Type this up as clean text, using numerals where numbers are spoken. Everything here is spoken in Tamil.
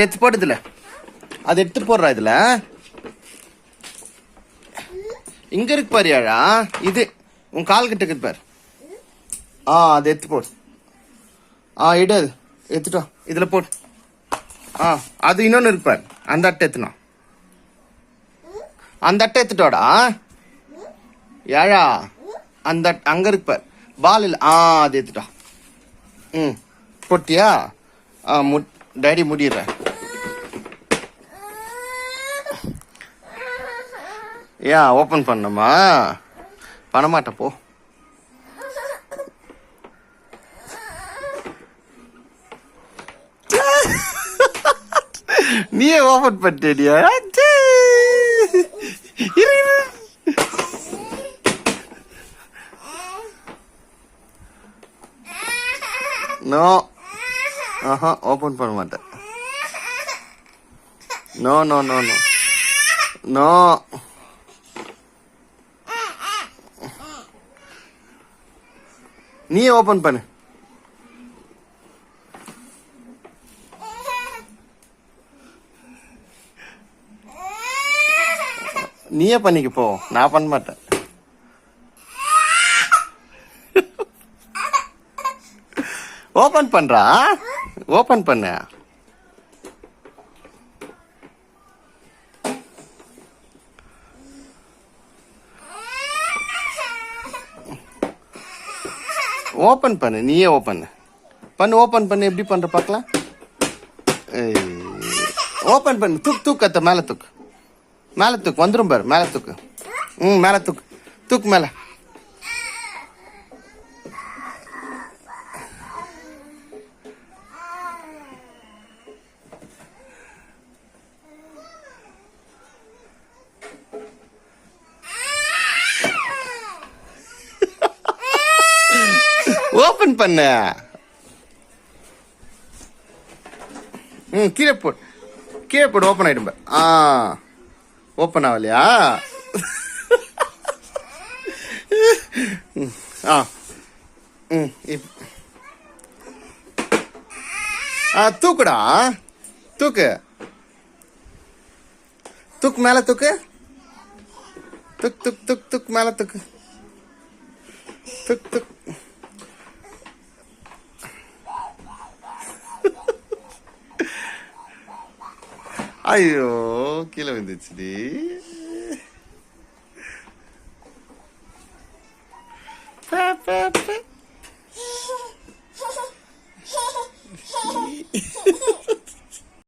எடுத்து போட்டதுல அது எடுத்து போடுறா. இதுல இங்க இருக்கு பாரு யாழா. இது உன் கால் கிட்ட இருக்கு பாரு. அது எடுத்து போடு. இடு, அது எடுத்துட்டோம். இதுல போடு. அது இன்னொன்னு இருக்கு பாரு. அந்த அட்டை எடுத்துனோம். அந்த அட்டை எடுத்துட்டோடா யாழா. அந்த அங்க இருக்கு பாரு. பால் இல்ல. அது எடுத்துட்டோம். போட்டியா? டேடி முடிடுறேன். ஏன் ஓப்பன் பண்ணமா? பண்ண மாட்டேன் போ. நீயே ஓப்பன் பண்ணிட்டியா? நோ, ஓப்பன் பண்ண மாட்டேன். No no no no no. நீயே ஓப்பன் பண்ணு. நீயே பண்ணிக்க போ. நான் பண்ண மாட்டேன். ஓப்பன் பண்றா. ஓப்பன் பண்ண. ஓப்பன் பண்ணு. நீயே ஓப்பன் பண்ணு. ஓப்பன் பண்ணு. எப்படி பண்ற பார்க்கலாம். ஓப்பன் பண்ணு. தூக்கு அத்த மேல தூக்கு. மேல தூக்கு. வந்துரும் பாரு. மேல தூக்கு. மேல தூக்கு. தூக்கு மேல. ஓப்பன் பண்ண. கீழே போடு. கீழே போடு. ஓப்பன் ஆயிடும். ஓப்பன் ஆகலையா? தூக்குடா. தூக்கு. தூக்கு மேல தூக்கு. துக் துக் துக் துக் மேல தூக்கு. துக் துக். ஐயோ, கீழே வந்துச்சுடி.